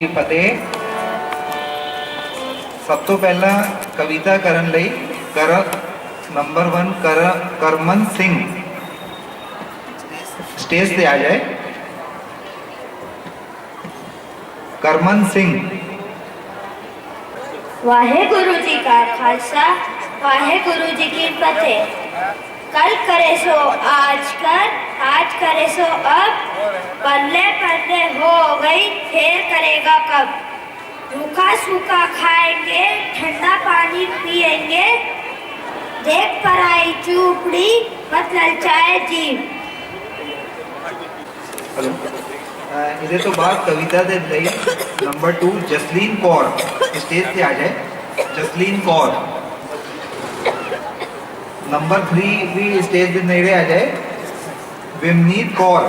फतेह। सब तो पहला कविता करन लई कर नंबर 1 करमन सिंह स्टेज से आ जाए। करमन सिंह। वाहेगुरु जी का खालसा, वाहेगुरु जी की फतेह। कल करे सो आज कर, आज करे सो अब, पल्ले पल्ले हो गई फिर करेगा कब। रूखा सूखा खाएंगे, ठंडा पानी पिएंगे, देख पराई चूपड़ी मत ललचाए जीव। इधर तो बात कविता दे लई नंबर 2 जसलीन कौर स्टेज से आ जाए। जसलीन कौर। नंबर 3 भी स्टेज से नेड़े आ जाए। विमनीत कौर।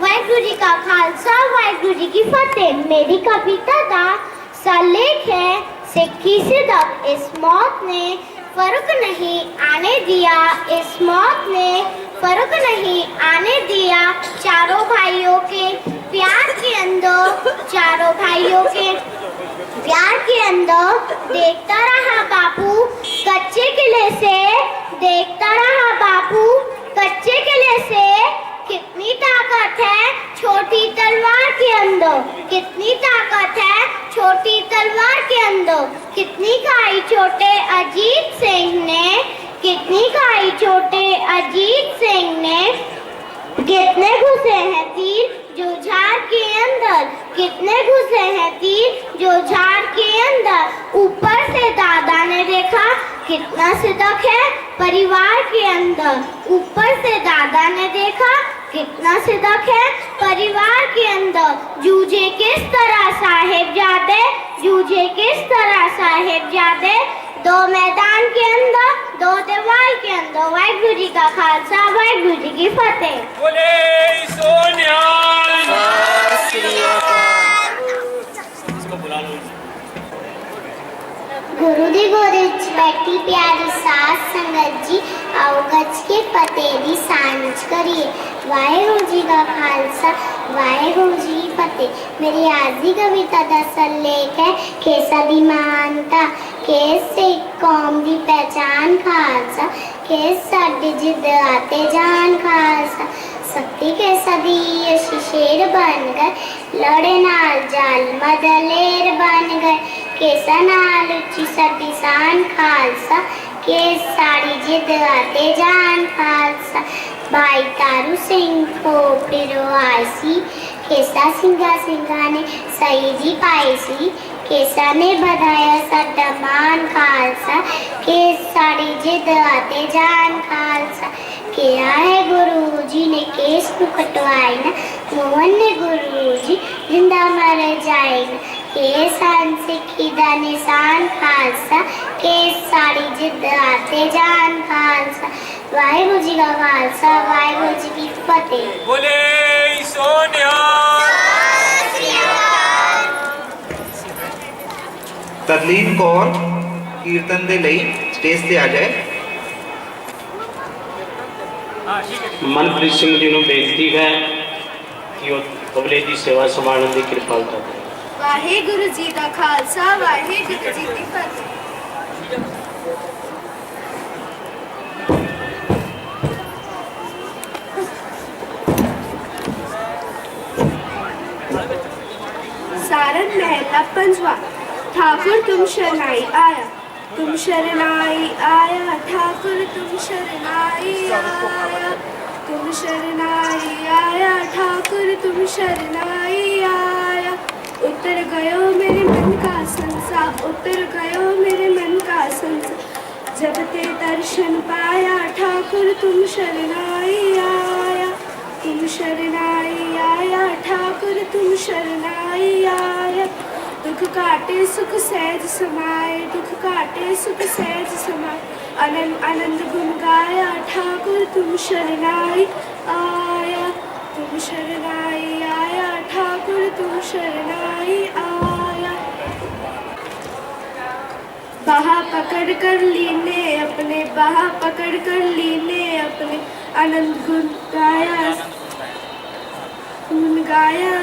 वाहेगुरु जी का खालसा, वाहेगुरु जी की फतेह। मेरी कविता का सलेख है सिक्की सिदक। इस मौत ने फर्क नहीं आने दिया, इस मौत ने फर्क नहीं आने दिया। चारों भाइयों के प्यार के अंदर, चारों भाइयों के प्यार के अंदर देखता रहा बापू कच्चे किले से, देखता रहा बापू कच्चे किले से। कितनी ताकत है छोटी तलवार के अंदर, कितनी ताकत है छोटी तलवार के अंदर। कितनी खाई छोटे अजीत सिंह ने, कितनी खाई छोटे अजीत सिंह ने। कितने घुसे हैं तीर जो झाड़ के अंदर, कितने घुसे हैं तीर जो झाड़ के अंदर। ऊपर से दादा ने देखा कितना सिदक है परिवार के अंदर, ऊपर से दादा ने देखा कितना सिदक है परिवार के अंदर। जूझे किस तरह साहिबजादे, जूझे किस तरह साहिबजादे। दो मैदान के अंदर, दो दीवार के अंदर। वाहेगुरु जी का खालसा, वाहेगुरु जी की फतेह। बोले सोनिहाल। गुरु दी गोद विच बैठी प्यारी सास संगत जी, आओ गज के फतेह दी सांझ करिए। वाहेगुरु जी का खालसा, वाहेगुरु जी की फतेह। मेरी आज की कविता का सलेख है केसा दी मानता, केस से कौम दी पहचान खालसा, केस साडी जिद आते जान खालसा। शक्ति के सदी असी शेर बन गए, लड़े नाल जाल मदलेर बन गए। केसा नाल उच्ची सदी शान खालसा, केस साड़ी जिद आते जान खालसा। भाई तारू सिंह खोपड़ो आई सी, केसा सिंगा ने सही जी पाई सी। केसा ने बधाया साडा मान खालसा, केस साड़ी जिद आते जान खालसा। किया है गुरु जी ने केस को कटवाई ना, मोहन ने गुरु जी जिंदा मर जाए ना। केस सिक्खी दा निशान खालसा, केस साड़ी जिद आते जान खालसा। वाहेगुरु जी का खालसा, वाहेगुरु जी की फतेह। बोले सोनिहाल। तरलीन कौर कीर्तन दे लई स्टेज से आ जाए। मनप्रीत सिंह जी ਨੂੰ ਬੇਨਤੀ ਹੈ ਕਿ ਉਹ ਤਬਲੇ ਦੀ ਸੇਵਾ ਸੰਭਾਲਣ ਦੀ ਕਿਰਪਾਲਤਾ ਕਰੇ। वाहेगुरु जी का खालसा, वाहेगुरु जी की फतेह। सारन महला पंजवा। ठाकुर तुम शरणाई आया, तुम शरणाई आया, ठाकुर तुम शरणाई आया, तुम शरणाई आया, ठाकुर तुम शरणाई आया। उतर गयो मेरे मन का संसार, उतर गयो मेरे मन का संसार। जब ते दर्शन पाया ठाकुर तुम शरणाई आया, तुम शरणाई आया, ठाकुर तुम शरणाई आया। दुख काटे सुख सहज समाए, दुख काटे सुख सहज समाए। आनंद आनंद गुण गाया ठाकुर तुम शरणाई आया, तुम शरणाई आया, ठाकुर तुम शरणाई आया। बाहा पकड़ कर लीने अपने, बाहा पकड़ कर लीने अपने। आनंद गुण गाया, गुण गाया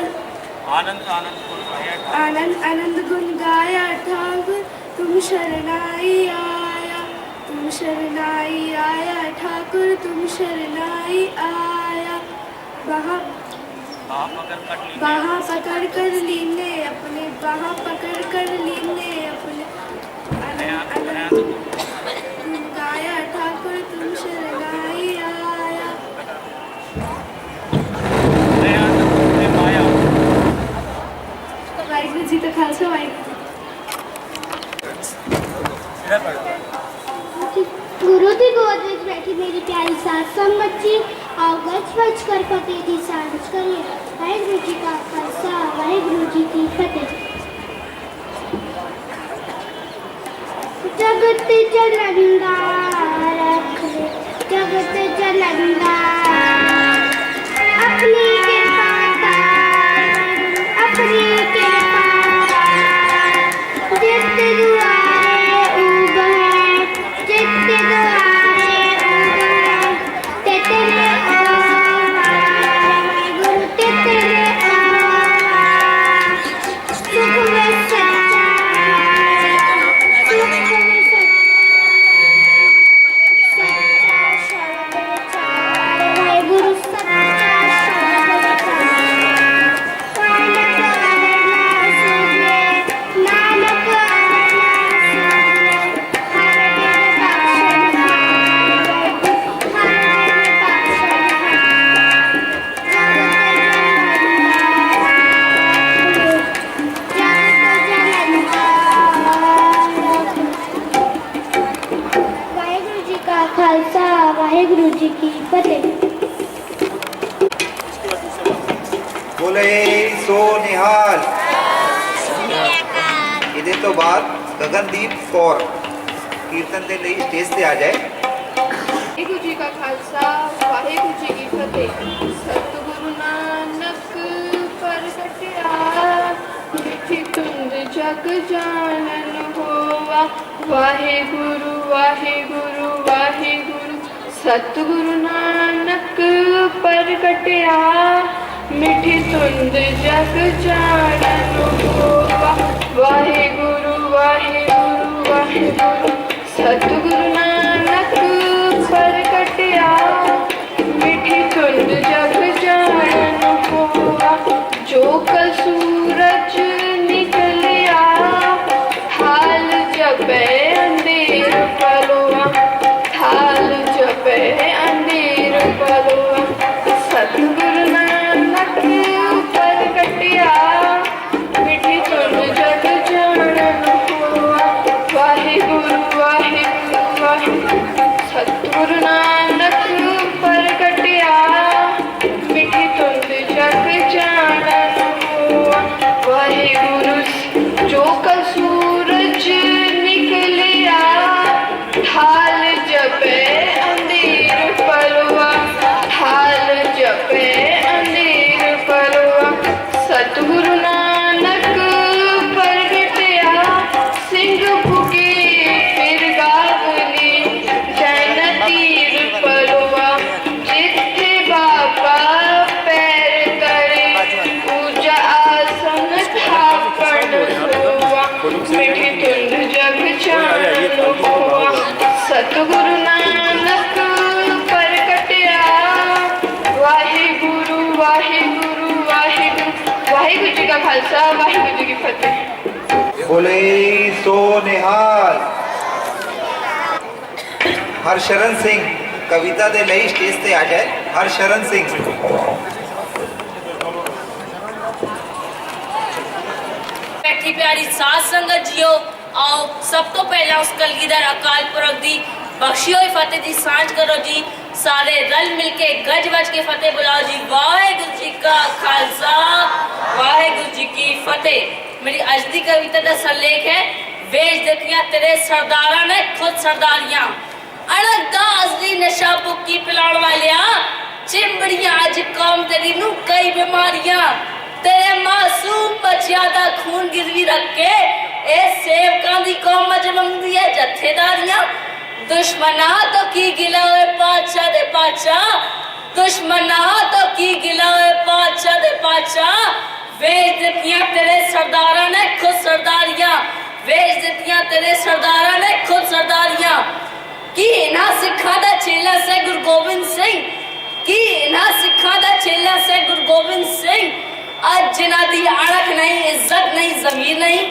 आनंद आनंद गुण गाया आनंद आनंद गुण गाया ठाकुर तुम शरणाई आया, तुम शरणाई आया ठाकुर तुम शरणाई आया। वहाँ पकड़ कर लीने अपने, वहाँ पकड़ कर लीने अपने। आनंद गुण गाया ठाकुर तुम शरणाई आया। वाहिगुरू जी का खालसा, वाहिगुरू गुरु की गोद में बैठी मेरी प्यारी सास संगत जी, आओ गज वज कर फतेह दी सांझ करिए। वाहिगुरू जी का खालसा, वाहिगुरू जी की फतेह। जगत जलंधार जगत जलंधार अपनी कृपा अपनी कृपा जित दुआरे उबरे, जित दुआरे उबरे, तेरे गुरु तेरे सुख में सच्चा, सुख में सच्चा शब्द चार, वाहिगुरु सच्चा शब्द चार। नानक अरना सुने, नानक अरना सुने, हर बिन बख्शन हर बिन बख्शन वाहिगुरू जी का खालसा, वाहिगुरू जी की फतेह। बोले सो निहाल। ਇਹਦੇ ਤੋਂ ਬਾਅਦ ਗਗਨਦੀਪ ਕੌਰ ਕੀਰਤਨ ਦੇ ਲਈ ਸਟੇਜ ਤੇ ਆ ਜਾਏ। वाहिगुरू जी का खालसा, वाहिगुरू जी की फतेह। सतगुरु नानक प्रगटिया, मिठी तुंद जग जानन होवा। वाहिगुरु वाहिगुरु वाहिगुरु, सतगुरु नानक प्रगटिया, मिठी तुंद जग जानन होवा। वाहिगुरु वाहिगुरु वाहिगुरु, सतगुरु नानक प्रगटिया, मिठी तुंद जग जानन होवा। जो कल सूरज निकलिया, हाल जपे अंधेर पलोआ, हाल जपे अंधेर पलोआ। सतगुरु नानक प्रगटिया, मिठी तुंद जग जानन होवा। वाहिगुरु वाहिगुरू वाहिगुरू, सतगुरु नानक प्रगटिया, मिठी तुंद जग जानन होवा। वाहिगुरु जो कल सूरज निकलिया, हाल जपे अंधेर पलवा, हाल जपे अंधेर पलवा। सतगुरु नानक प्रगटिया, सिंह फुके फिर गावली, जैन तीर पलवा। जिथे बाबा पैर करे, पूजा आसन थापन होवा। मिठी तुंद जग जानन होवा। सतगुरु नानक प्रगटिया, वाहिगुरु वाहिगुरु वाहिगुरु। वाहिगुरू जी का खालसा, वाहिगुरू जी की फतेह। बोले सो निहाल। हरशरण सिंह कविता ਦੇ ਲਈ ਸਟੇਜ ਤੇ ਆ ਜਾਏ। हरशरण सिंह। बैठी प्यारी साध संगत जियो, आओ सब तो पहला उस कलगीधर अकाल पुरख दी बख्शी हुई फतेह दी सांझ करो जी। सारे रल मिलके गज वज के फतेह बुलाओ जी। वाहिगुरू जी का खालसा, वाहिगुरू जी की फतेह। मेरी अज दी कविता का सरलेख है, वेच देखिया तेरे सरदारा ने खुद सरदारियां, अड़दा असली नशा बुक्की पिलाने वालिया, चिंबड़ियां अज कौम तेरी नू कई बीमारियां। तेरे मासूम बच्चियां दा खून गिरवी रख के ए सेवकां दी कौम अज मंगदी है जथेदारियां। दुश्मना तो की गिला होए पातशाह दे पातशाह, दुश्मना तो की गिला होए पातशाह दे पातशाह। ਵੇਚ ਦਿੱਤੀਆਂ ਤੇਰੇ ਸਰਦਾਰਾਂ ਨੇ ਖੁਦ ਸਰਦਾਰੀਆਂ, ਵੇਚ ਦਿੱਤੀਆਂ ਤੇਰੇ ਸਰਦਾਰਾਂ ਨੇ ਖੁਦ ਸਰਦਾਰੀਆਂ। ਕੀ ਇਹਨਾਂ ਸਿੱਖਾਂ ਦਾ ਚੇਲਾ ਸੇ ਗੁਰੂ ਗੋਬਿੰਦ ਸਿੰਘ, ਕੀ ਇਹਨਾਂ ਸਿੱਖਾਂ ਦਾ ਚੇਲਾ ਸੇ ਗੁਰੂ ਗੋਬਿੰਦ ਸਿੰਘ। ਅੱਜ ਜਿਨ੍ਹਾਂ ਦੀ ਅਣਖ ਨਹੀਂ, ਇੱਜ਼ਤ ਨਹੀਂ, ਜ਼ਮੀਰ ਨਹੀਂ,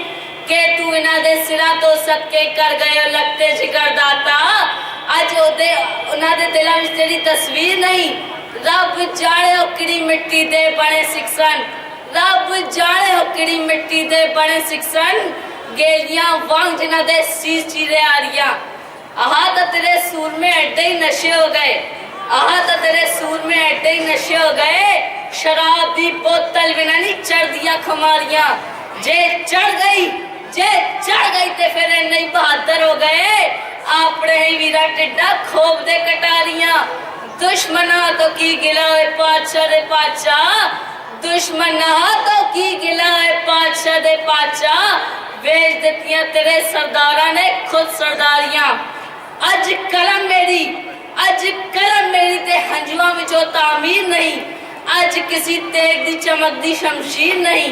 ਕਿ ਤੂੰ ਇਹਨਾਂ ਦੇ ਸਿਰਾਂ ਤੋਂ ਸਦਕੇ ਕਰ ਗਏ ਲਗਤੇ ਜਿਗਰ ਦਾਤਾ। ਅੱਜ ਉਹਨਾਂ ਦੇ ਦਿਲਾਂ ਵਿੱਚ ਤੇਰੀ ਤਸਵੀਰ ਨਹੀਂ। ਰੱਬ ਜਾਣੇ ਉਹ ਕਿਹੜੀ ਮਿੱਟੀ ਦੇ ਬਣੇ ਸਿੱਖ ਸਨ, ਰੱਬ ਜਾਣੇ ਉਹ ਕਿਹੜੀ ਮਿੱਟੀ ਦੇ ਬਣੇ ਸਿੱਖ ਸਨ। ਗੇਲੀਆਂ ਵਾਂਗ ਜਿਨ੍ਹਾਂ ਦੇ ਸੀਸ ਚੀਰੇ ਆ ਰਹੀਆਂ। ਆਹ ਤਾਂ ਤੇਰੇ ਸੂਰਮੇ ਐਡੇ ਹੀ ਨਸ਼ੇ ਹੋ ਗਏ, ਆਹ ਤਾਂ ਤੇਰੇ ਸੂਰਮੇ ਐਡੇ ਹੀ ਨਸ਼ੇ ਹੋ ਗਏ। ਸ਼ਰਾਬ ਦੀ ਬੋਤਲ ਬਿਨਾਂ ਨਹੀਂ ਚੜਦੀਆਂ ਖੁਮਾਰੀਆਂ। ਜੇ ਚੜ ਗਈ ਤੇ ਫਿਰ ਨਹੀਂ ਬਹਾਦਰ ਹੋ ਗਏ। ਆਪਣੇ ਹੀ ਵੀਰਾ ਟਿੱਡਾ ਖੋਬ ਦੇ ਕਟਾਰੀਆਂ। ਦੁਸ਼ਮਨਾਂ ਤੋਂ ਕੀ ਗਿਲਾ ਹੈ ਪਾਤਸ਼ਾਹ ਦੇ ਪਾਤਸ਼ਾਹ, ਦੁਸ਼ਮਨਾਂ ਤੋਂ ਕੀ ਗਿਲਾ ਹੈ ਪਾਤਸ਼ਾਹ ਦੇ ਪਾਤਸ਼ਾਹ। ਵੇਚ ਦਿੱਤੀਆਂ ਤੇਰੇ ਸਰਦਾਰਾਂ ਨੇ ਖੁਦ ਸਰਦਾਰੀਆਂ। ਅੱਜ ਕਲਮ ਮੇਰੀ ਤੇ ਹੰਝੂਆਂ ਵਿੱਚੋਂ ਤਾਮੀਰ ਨਹੀਂ। ਅੱਜ ਕਿਸੇ ਤੇਗ ਦੀ ਚਮਕਦੀ ਸ਼ਮਸ਼ੀਰ ਨਹੀਂ।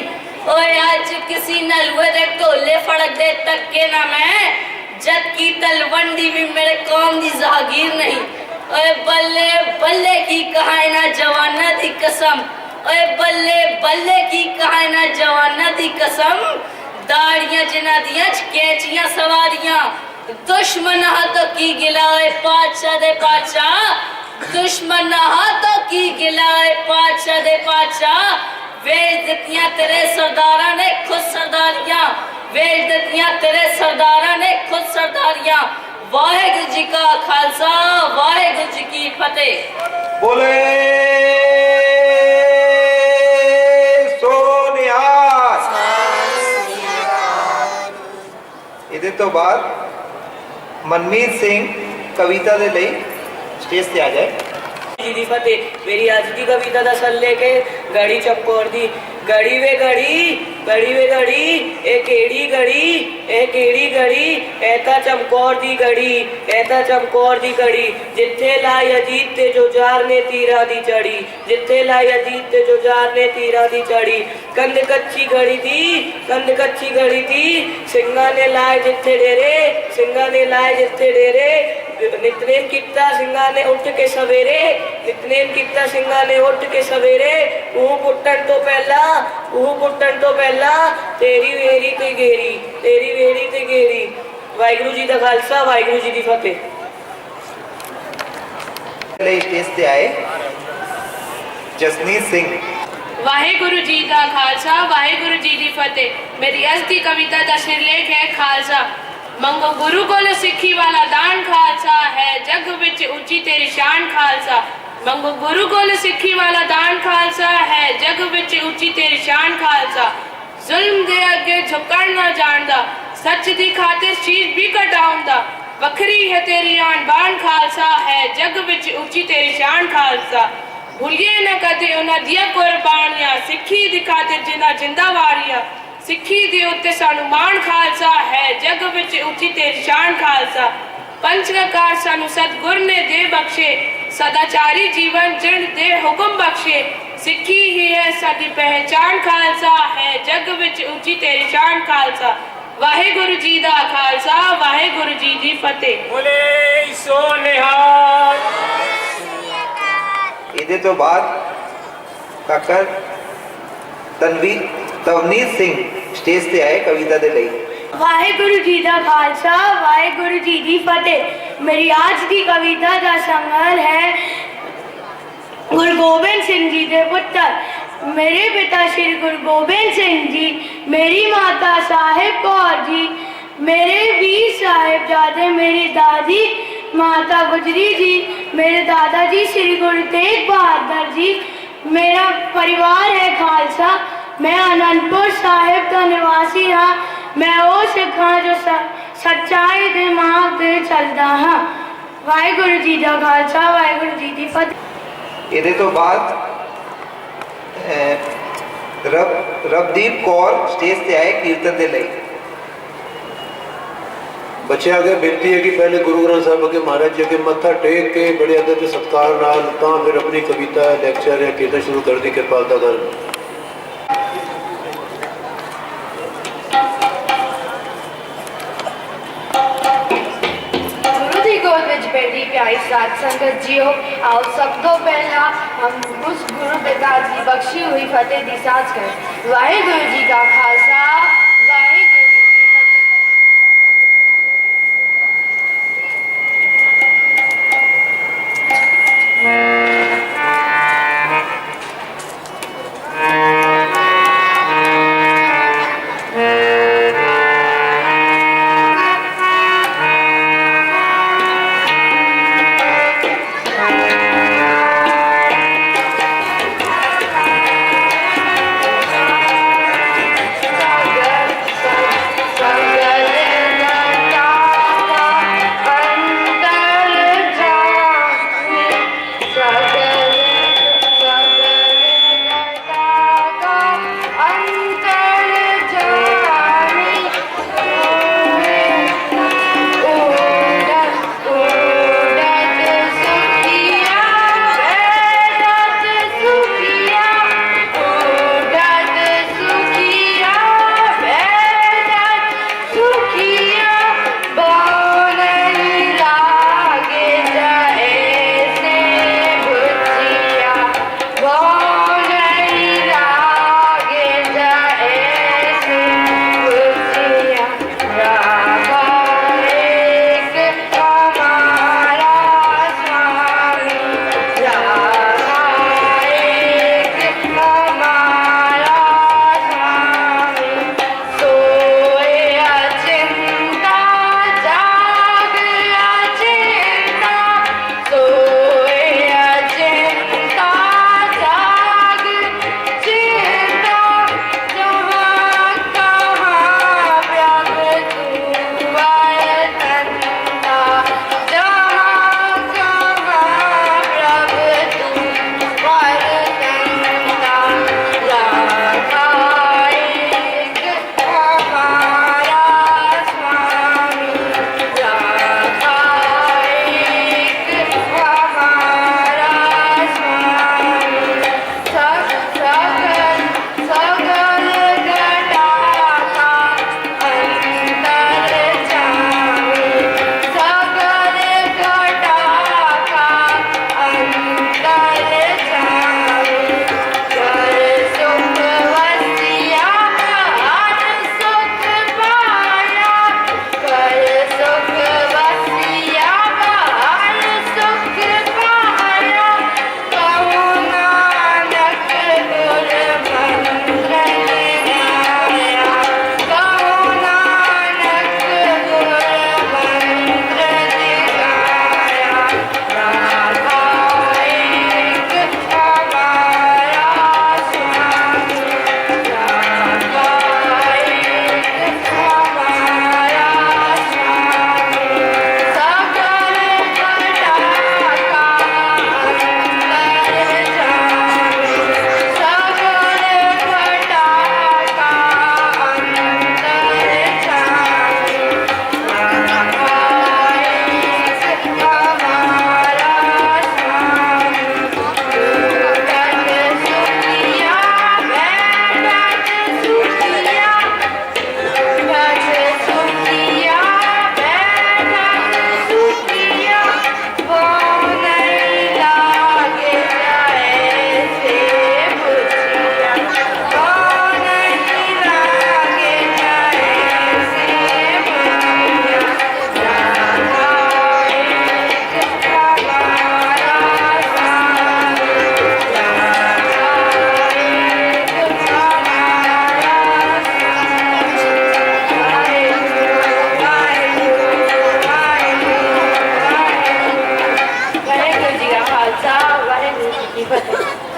ਓਏ ਅੱਜ ਕਿਸੇ ਨਲੂਏ ਦੇ ਢੋਲੇ ਫੜਕਦੇ ਤੱਕੇ ਨਾ ਮੈਂ, ਜਦ ਕੀ ਤਲਵੰਡੀ ਵੀ ਮੇਰੇ ਕੌਮ ਦੀ ਜ਼ਾਗੀਰ ਨਹੀਂ। ਓਏ ਬੱਲੇ ਬੱਲੇ ਕੀ ਕਹਾਂ ਨਾ ਜਵਾਨਾਂ ਦੀ ਕਸਮ, ਓਏ ਬੱਲੇ ਬੱਲੇ ਕੀ ਕਹਾਂ ਨਾ ਜਵਾਨਾਂ ਦੀ ਕਸਮ। दाड़ियां जिन्हां दियां कैचियां सवारियां। दुश्मन हाथों की गिला है पातशाह दे पातशाह, दुश्मन हाथों की गिला है पातशाह दे पातशाह। वेच दित्तियां तेरे सरदारां ने खुद सरदारियां, वेच दित्तियां तेरे सरदारां ने खुद सरदारियां। वाहेगुरु जी का खालसा, वाहेगुरु जी की फतेह। बोले ਇਹਦੇ ਤੋਂ ਬਾਅਦ ਮਨਮੀਤ ਸਿੰਘ ਕਵਿਤਾ ਦੇ ਲਈ ਸਟੇਜ ਤੇ ਆ ਜਾਏ। जी दी फतेह। मेरी आज की कविता का सल लेके गड़ी चपकोर दी। गड़ी वे गड़ी, गड़ी वे गड़ी, ए केड़ी गड़ी, ए केड़ी गड़ी, ऐता चमकौर दी गड़ी, ऐता चमकौर दी गड़ी। जिथे लाई अजीत ते जो जार ने तीरा दी चढ़ी, जिथे लाई अजीत ते जो जार ने तीरा दी चढ़ी। कंध कच्ची गड़ी थी, कंध कच्ची गड़ी थी, सिंगा ने लाए जिथे डेरे, सिंगा ने लाए जिथे डेरे। नितनेम किता सिंगा ने उठ के सवेरे, नितनेम किता सिंगा ने उठ के सवेरे। ऊह पुट्टन तो पहला, ऊह पुट्टन तो पहला, तेरी वेरी ते गेरी, तेरी वेरी ते गेरी। वाहिगुरु जी दा खालसा, वाहिगुरु जी दी फतेह। ਲਈ ਸਟੇਜ ਤੇ ਆਏ ਜਸਨੀਤ ਸਿੰਘ। ਵਾਹਿਗੁਰੂ ਜੀ ਦਾ ਖਾਲਸਾ, ਵਾਹਿਗੁਰੂ ਜੀ ਦੀ ਫਤਿਹ। ਮੇਰੀ ਅੱਜ ਦੀ ਕਵਿਤਾ ਦਾ ਸਿਰਲੇਖ ਹੈ ਖਾਲਸਾ। ਮੰਗੋ ਗੁਰੂ ਕੋਲੋਂ ਸਿੱਖੀ ਵਾਲਾ ਦਾਨ ਖਾਲਸਾ ਹੈ, ਜਗ ਵਿੱਚ ਉੱਚੀ ਤੇਰੀ ਸ਼ਾਨ ਖਾਲਸਾ। ਮੰਗੋ ਗੁਰੂ ਕੋਲੋਂ ਸਿੱਖੀ ਵਾਲਾ ਦਾਨ ਖਾਲਸਾ ਹੈ, ਜਗ ਵਿੱਚ ਉੱਚੀ ਤੇਰੀ ਸ਼ਾਨ ਖਾਲਸਾ। ਜ਼ੁਲਮ ਦੇ ਅੱਗੇ ਝੁਕਣ ਨਾ ਜਾਣਦਾ, ਸੱਚ ਦੀ ਖਾਤਰ ਸ਼ੀਸ਼ ਵੀ ਕਟਾਉਂਦਾ। ਵੱਖਰੀ ਹੈ ਤੇਰੀ ਆਨ ਬਾਣ ਖਾਲਸਾ ਹੈ, ਜਗ ਵਿੱਚ ਉੱਚੀ ਤੇਰੀ ਸ਼ਾਨ ਖਾਲਸਾ। ਭੁੱਲੀਏ ਨਾ ਕਦੇ ਉਹਨਾਂ ਦੀਆਂ ਕੁਰਬਾਨੀਆਂ, ਸਿੱਖੀ ਦੀ ਖਾਤਰ ਜਿਨ੍ਹਾਂ ਜਿੰਦਾ ਵਾਰੀਆਂ। ਸਿੱਖੀ ਦੇ ਉੱਤੇ ਸਾਨੂੰ ਮਾਣ ਖਾਲਸਾ ਹੈ, ਜਗ ਵਿੱਚ ਉੱਚੀ ਤੇਰੀ ਸ਼ਾਨ ਖਾਲਸਾ। ਪੰਚਕਾਰ ਸਾਨੂੰ ਸਤਿਗੁਰ ਨੇ ਦੇ ਬਖਸ਼ੇ, ਸਦਾਚਾਰੀ ਜੀਵਨ ਜਿਣ ਦੇ ਹੁਕਮ ਬਖਸ਼ੇ। ਸਿੱਖੀ ਹੀ ਹੈ ਸਾਡੀ ਪਹਿਚਾਨ ਖਾਲਸਾ ਹੈ, ਜਗ ਵਿੱਚ ਉੱਚੀ ਤੇਰੀ ਸ਼ਾਨ ਖਾਲਸਾ। ਵਾਹਿਗੁਰੂ ਜੀ ਦਾ ਖਾਲਸਾ, ਵਾਹਿਗੁਰੂ ਜੀ ਦੀ ਫਤਿਹ। ਬੋਲੇ ਸੋ ਨਿਹਾਲ। ਇਹਦੇ ਤੋਂ ਬਾਅਦ ਕਾਕਾ ਤਵਨੀਤ ਸਿੰਘ ਸਟੇਜ ਤੇ ਆਏ ਕਵਿਤਾ ਦੇ ਲਈ। ਵਾਹਿਗੁਰੂ ਜੀ ਦਾ ਖਾਲਸਾ, ਵਾਹਿਗੁਰੂ ਜੀ ਦੀ ਫਤਿਹ। ਮੇਰੀ ਅੱਜ ਦੀ ਕਵਿਤਾ ਦਾ ਸੰਗ੍ਰਹ ਹੈ ਗੁਰੂ ਗੋਬਿੰਦ ਸਿੰਘ ਜੀ ਦੇ ਪੁੱਤਰ। ਮੇਰੇ ਪਿਤਾ ਸ਼੍ਰੀ ਗੁਰੂ ਗੋਬਿੰਦ ਸਿੰਘ ਜੀ, ਮੇਰੀ ਮਾਤਾ ਸਾਹਿਬ ਕੌਰ ਜੀ, ਮੇਰੇ ਵੀਰ ਸਾਹਿਬਜ਼ਾਦੇ, ਮੇਰੀ ਦਾਦੀ ਮਾਤਾ ਗੁਜਰੀ ਜੀ, ਮੇਰੇ ਦਾਦਾ ਜੀ ਸ਼੍ਰੀ ਗੁਰੂ ਤੇਗ ਬਹਾਦਰ ਜੀ। मेरा परिवार है खालसा। मैं आनंदपुर साहिब का निवासी हाँ। मैं वो सिख हाँ जो सच्चाई दे मार्ग ते चलदा हाँ। वाहिगुरु जी दा खालसा, वाहिगुरु जी दी फतेह। ਇਹਦੇ ਤੋਂ ਬਾਅਦ ਰਵਦੀਪ ਕੌਰ ਸਟੇਜ ਤੇ ਆਏ ਕੀਰਤਨ ਦੇ ਲਈ। बच्चे अगे बेनती है कि पहले गुरु ग्रंथ साहब अगे महाराज जी अगे मत्था टेक के बड़े अदब ते सत्कार नाल तां फिर अपनी कविता लैक्चर या कीर्तन शुरू कर दी। कृपालता कर। बैठी प्यारी साध संगत जियो आओ सब तो पहला हम उस गुरु पिता की बख्शी हुई फतेह दी साज करें। वाहिगुरु जी का खालसा वाहिगुरु जी की फतेह।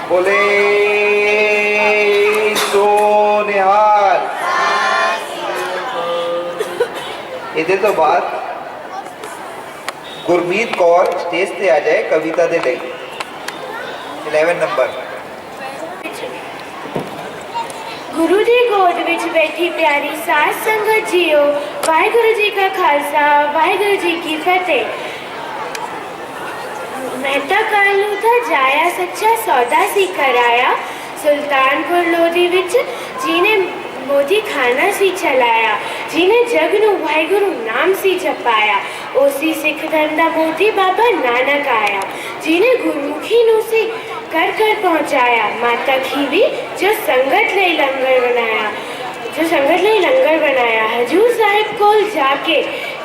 बोले सोनिहाल। ਇਹਦੇ ਤੋਂ ਬਾਅਦ ਗੁਰਮੀਤ ਕੌਰ ਸਟੇਜ ਤੇ ਆ ਜਾਏ ਕਵਿਤਾ ਦੇ ਲਈ 11 ਨੰਬਰ। गुरु जी गोद विच बैठी प्यारी साध संगत जियो वाहिगुरु जी का खालसा वाहिगुरु जी की फतेह। मेहता कालू था जाया सच्चा सौदा सी कराया सुल्तानपुर लोधी विच जी ने मोदी खाना सी चलाया, जिन्हें जग नू वाहिगुरु नाम सी जपाया। उसी सिख धर्म दा मोदी बाबा नानक आया, जिन्हें गुरमुखी नू सी कर कर पहुंचाया। माता खीवी जो संगत लई लंगर बनाया, हजूर साहिब कोल जाके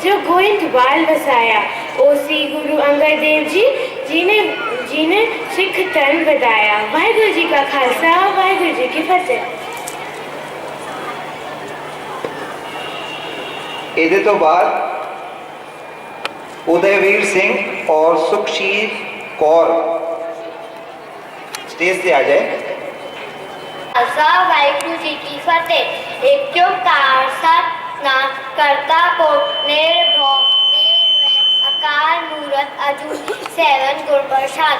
जो गोइंदवाल बसाया। ओसी गुरु अंगद देव जी जिन्हें सिख धर्म बधाया। वाहिगुरु जी का खालसा, वाहिगुरु जी की फतेह। ਇਹਦੇ ਤੋਂ ਬਾਅਦ ਉਦयवीर ਸਿੰਘ और सुखशीर कौर स्टेज से आ जाए। खालसा वाहिगुरु जी की फतेह। एक ओंकार सतनाम करता पुरख निर्भय निर्वैर अकाल मूरत अजूनी सेवन गुर प्रसाद।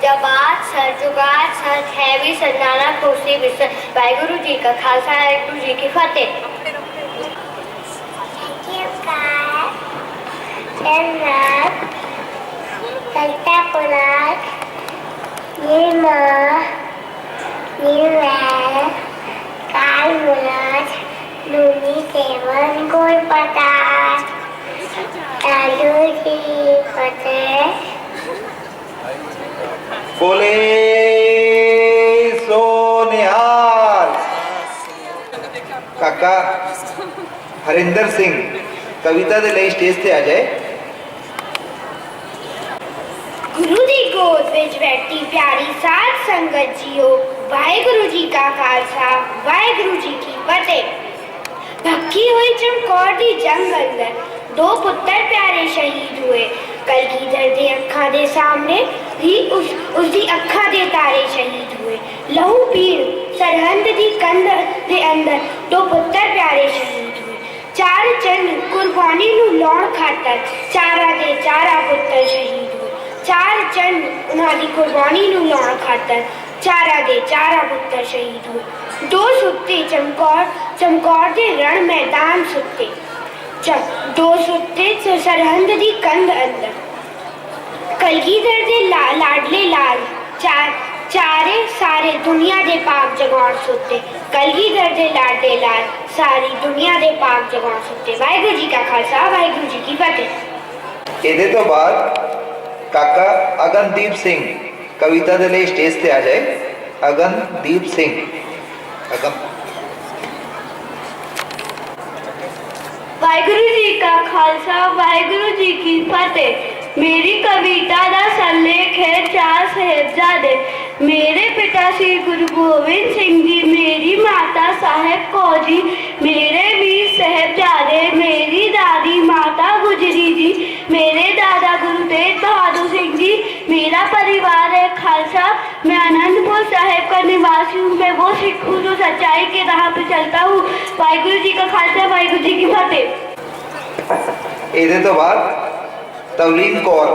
जबात सर जुगात सर है भी सजाना खुशी विसर। वाहिगुरु जी का खालसा, वाहिगुरु जी की फतेह। करता पुराण निर्मय निर्वैर काल मूरत लूनी सेवन गुर प्रसाद। वाहिगुरु जी की फतेह। बोले सो निहाल। काका हरिंदर सिंह कविता दे ਲਈ स्टेज ਤੇ ਆ ਜਾਏ। गुरु दी गोद विच बैठी प्यारी साध संगत जियो। वाहिगुरु जी का खालसा, वाहिगुरु जी की फतेह। भक्की हुई चमकौर दी जंग अंदर दो पुत्र प्यारे शहीद हुए। कलगीधर दे अखां दे सामने ही उसदी अखां दे तारे शहीद हुए। लहू पीड़ सरहंद दी कंध दे अंदर दो पुत्र प्यारे शहीद हुए। चार चंद कुर्बानी नू लाउण खातर चारा दे चारा पुत्र शहीद हुए। चार चंद उन्हां दी कुर्बानी नू लाउण खातर चारा दे चारा पुत्र शहीद हुए। दो सुत्ते चमकौर दे रण मैदान सुत्ते। दो सुत्ते सरहंद दी कंध अंदर। कलगीधर दे लाडले लाल चारे सारे दुनिया दे पाक जगौर सुत्ते। कलगीधर दे लाडले लाल सारी दुनिया दे पाक जगौर सुत्ते। वाहिगुरु जी का खालसा, वाहिगुरु जी की फतेह। ਇਹਦੇ ਤੋਂ ਬਾਅਦ ਕਾਕਾ ਅਗਨਦੀਪ ਸਿੰਘ ਕਵਿਤਾ ਦੇ ਲਈ ਸਟੇਜ ਤੇ ਆ ਜਾਏ। ਅਗਨਦੀਪ ਸਿੰਘ वाहिगुरु जी का खालसा, वाहिगुरु जी की फतेह। मेरी कविता का सरलेख है चार साहिबजादे। मेरे पिता श्री गुरु गोविंद सिंह जी, मेरी माता साहिब कौर जी, मेरे वीर साहिबजादे, मेरी दादी माता गुजरी जी, मेरे दादा गुरु तेग बहादुर सिंह जी। मेरा परिवार है खालसा। मैं आनंदपुर साहिब का निवासी हूँ। मैं वो सिख हूँ जो सच्चाई के राह पे चलता हूँ। वाहिगुरु जी का खालसा, वाहिगुरु जी की फतेह। ਇਹਦੇ ਤੋਂ ਬਾਅਦ तवलीन कौर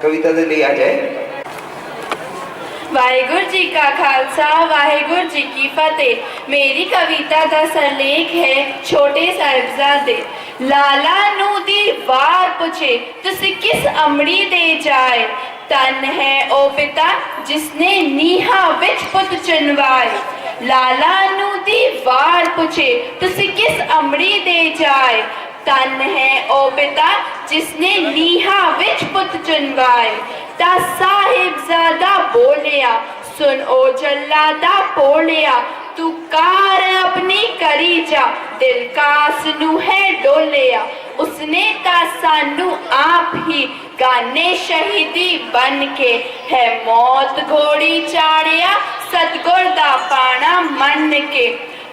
कविता दे ਲਈ ਆ ਜਾਏ। वाहिगुरु जी का खालसा, वाहिगुरु जी की फतेह। मेरी कविता का सरलेख है छोटे साहिबजादे। लाला नू दी वार पुछे तुसी किस अमड़ी दे जाए। तन है ओ पिता जिसने नीहा विच पुत चुनवाए। लाला नू दी वार पुछे तुसी किस अमड़ी दे जाए। तन है ओ पिता जिसने नीहा विच पुत चुनवाए। ता साहिबजादा बोलिया सुन ओ जल्लादा बोलिया। तू कार अपनी करी जा दिल कास नू है डोलिया। उसने ता सानू आप ही गाने शहीदी बन के है मौत घोड़ी चाड़िया सतगुर दा पाना मन के।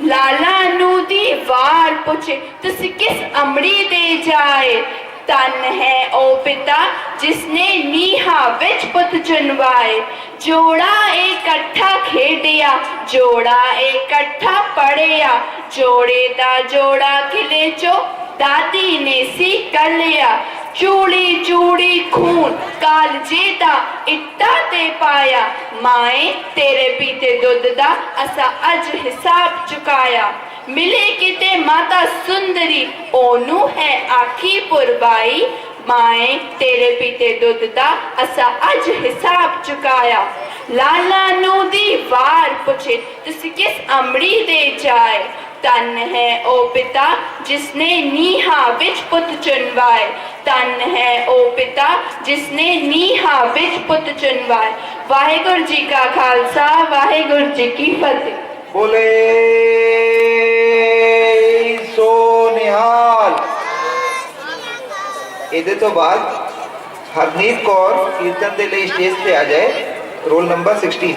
लाला नू दी वार पुछे तुसी किस अमड़ी दे जाए। तन है ओ पिता जिसने नीहा विच पुत चुनवाए। जोड़ा इकट्ठा खेडिया जोड़ा इकट्ठा पढ़िया। जोड़े दा जोड़ा किले चो दादी ने सी कलिया। चूड़ी चूड़ी खून कालजे दा इट्टा ते पाया। माए तेरे पीते दुध दा असा अज हिसाब चुकाया। मिले किते माता सुंदरी ओनू है आखी पुरवाई। माए तेरे पीते दुध दा असा अज हिसाब चुकाया। लाला नू दी वार पुछे तुसी किस अमड़ी दे जाए। ਧੰਨ ਹੈ ਉਹ ਪਿਤਾ ਜਿਸਨੇ ਨੀਹਾਂ ਵਿੱਚ ਪੁੱਤ ਚੁਣਵਾਏ, ਧੰਨ ਹੈ ਉਹ ਪਿਤਾ ਜਿਸਨੇ ਨੀਹਾਂ ਵਿੱਚ ਪੁੱਤ ਚੁਣਵਾਏ। ਵਾਹਿਗੁਰੂ ਜੀ ਕਾ ਖਾਲਸਾ, ਵਾਹਿਗੁਰੂ ਜੀ ਕੀ ਫਤਿਹ। बोले सो निहाल। ਇਹਦੇ ਤੋਂ ਬਾਅਦ ਹਰਨੀਤ ਕੌਰ ਕੀਰਤਨ ਦੇ ਲਈ ਸਟੇਜ ਤੇ ਆ ਜਾਏ, ਰੋਲ ਨੰਬਰ 16।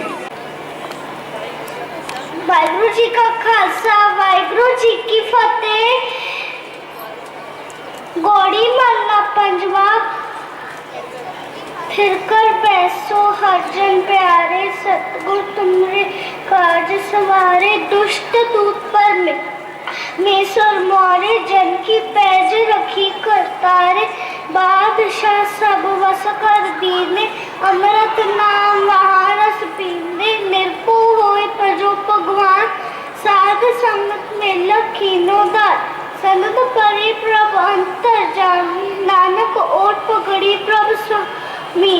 ਵਾਹਿਗੁਰੂ ਜੀ ਕਾ ਖਾਲਸਾ, ਵਾਹਿਗੁਰੂ ਜੀ ਕੀ ਫਤਿਹ। ਗੋੜੀ ਮਹਲਾ ਪੰਜਵਾ। फिर कर बैसो हर जन प्यारे, सतगुर तुमरे काज सवारे। दुष्ट दूत पर मेसर मोरे, जन की पैज रखी करतारे। बादशाह सब वस कर दीने, अमृत नाम महारस पीने। निर्भो होए तजो भगवान, साध संगत में लखीनो दार। संगत परे प्रभ अंतर जानी, नानक ओट पगड़ी प्रभ स्वामी।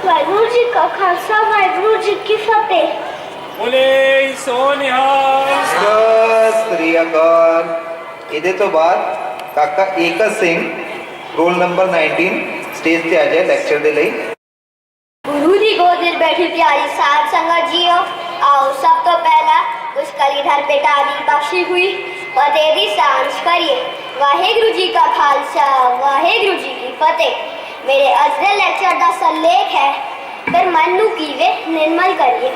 वाहिगुरु जी का खालसा, वाहिगुरु जी की फतेह। बोले सो निहाल। ਸਤਿ ਸ੍ਰੀ ਅਕਾਲ। ਇਹਦੇ ਤੋਂ ਬਾਅਦ ਕਾਕਾ ਏਕਤ ਸਿੰਘ ਰੋਲ ਨੰਬਰ 19 ਸਟੇਜ ਤੇ ਆ ਜਾਏ ਲੈਕਚਰ ਦੇ ਲਈ। गुरु जी गोद में बैठी प्यारी साध संगत जियो। आओ सब तो पहला उस कलीधर बेटा दी बख्शी हुई फतेह दी सांझ करिए। वाहिगुरु जी का खालसा, वाहिगुरु जी की फतेह। मेरे अजरे लेक्चर का सलेख है, फिर मन नू कीवे निर्मल करिए।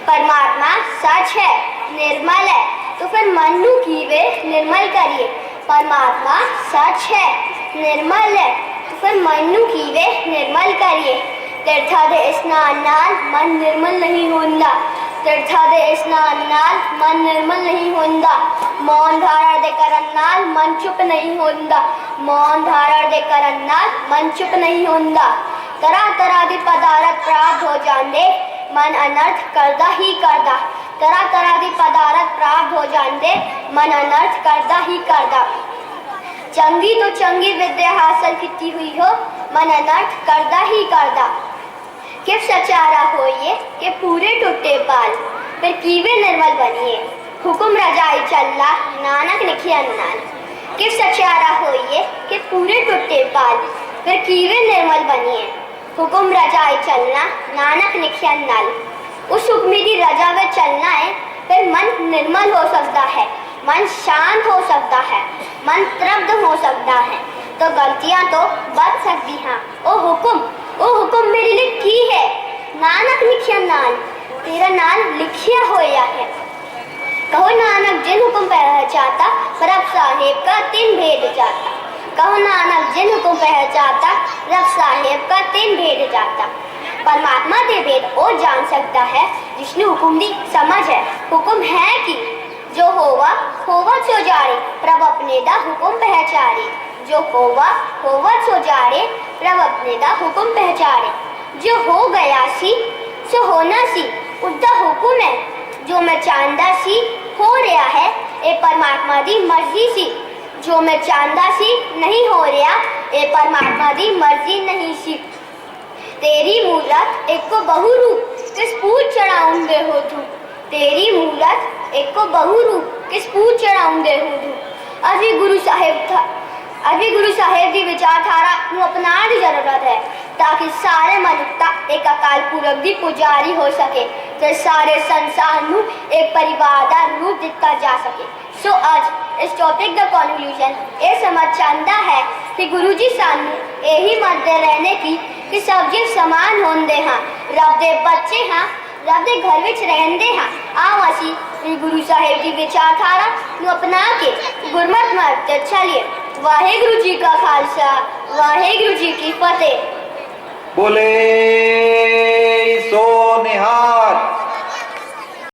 परमात्मा सच है, निर्मल है, तो फिर मन नू कीवे निर्मल करिए। परमात्मा सच है, निर्मल है, तो फिर मन नू कीवे निर्मल करिए। तीर्था दे स्नान नाल मन निर्मल नहीं होंदा, तीर्था दे स्नान नाल मन निर्मल नहीं होंदा। मौन धारण दे करन नाल मन चुप नहीं होंदा, मौन धारण दे करन नाल मन चुप नहीं होंदा। तरह तरह दी पदारथ प्राप्त हो जांदे, मन अनर्थ करदा ही करदा। तरह तरह दी पदारथ प्राप्त हो जांदे, मन अनर्थ करदा ही करदा। चंगी तो चंगी विद्या हासिल की हुई हो, मन अनर्थ करदा ही करदा। कि सचारा होइए कि पूरे टूटे पाल, फिर कीवे निर्मल बनिए। हुकुम रजाई चलना नानक लिखिया नाल। कि सचारा होइए कि पूरे टूटे पाल, फिर कीवे निर्मल बनिए। हुकुम रजाई चलना नानक लिखिया नाल। उस हुक्मी की रजा में चलना है, फिर मन निर्मल हो सकता है, मन शांत हो सकता है, मन तृप्त हो सकता है, तो गलतियां तो बच सकती हैं। ओ हुकुम मेरे लिए की है, नानक लिखिया नाल, तेरा नाल लिखिया होया है। कहो नानक जिन हुक्म पहचाता, रब साहेब का तीन भेद जाता। कहो नानक जिन हुक्म पहचाता, रब साहेब का तीन भेद जाता। परमात्मा दे भेद वो जान सकता है जिसने हुक्म दी समझ है। हुक्म है कि जो होवा होवा सो जारे, प्रभ अपने दा हुक्म पहचारे। जो होवा होवा सो जारे, प्रभ अपने दा हुक्म पहचारे। जो हो गया सी सो होना सी, उसका हुक्म है। जो मैं चाहता सी हो रहा है, ये परमात्मा दी मर्जी सी। जो मैं चाहता सी नहीं हो रहा, ये परमात्मा दी मर्जी नहीं सी। तेरी मूरत एक को बहु रूप किस पूछ चढ़ाऊंगे हो तू। तेरी मूरत एक को बहु रूप किस पूछ चढ़ाऊंगे हो तू। अभी गुरु साहेब की विचारधारा ਨੂੰ अपनाने की जरूरत है, ताकि सारे मनुष्यता एक अकाल पुरख की पुजारी हो सके, तो सारे संसार ਨੂੰ एक परिवार का रूप दिता जा सके। सो आज इस टॉपिक का कंक्लूजन ये समझ चाहता है कि गुरु जी सानू यही मदद रहने की कि सब जीव समान होंदे हाँ, रब दे बच्चे हाँ, रब दे घर विच रहंदे हाँ। आओ असी गुरु साहेब की विचारधारा ਨੂੰ अपना के गुरमत मार्ग ते चलिए। वाहिगुरु जी का खालसा, वाहिगुरु जी की फतेह। बोले